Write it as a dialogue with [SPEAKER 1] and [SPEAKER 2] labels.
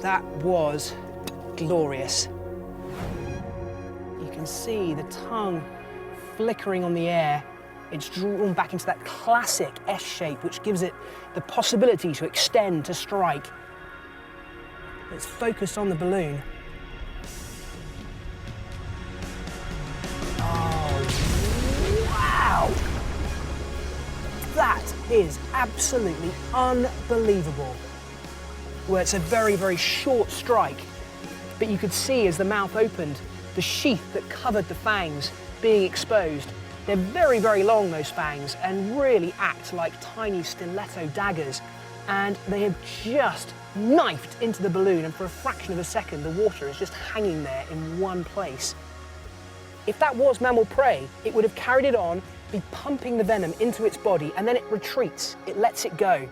[SPEAKER 1] That was glorious. You can see the tongue flickering on the air. It's drawn back into that classic S shape, which gives it the possibility to extend, to strike. It's focused on the balloon. Oh, wow! That is absolutely unbelievable. Well, it's a very, very short strike, but you could see as the mouth opened, the sheath that covered the fangs being exposed. They're very, very long, those fangs, and really act like tiny stiletto daggers. And they have just knifed into the balloon, and for a fraction of a second, the water is just hanging there in one place. If that was mammal prey, it would have carried it on, be pumping the venom into its body, and then it retreats, it lets it go.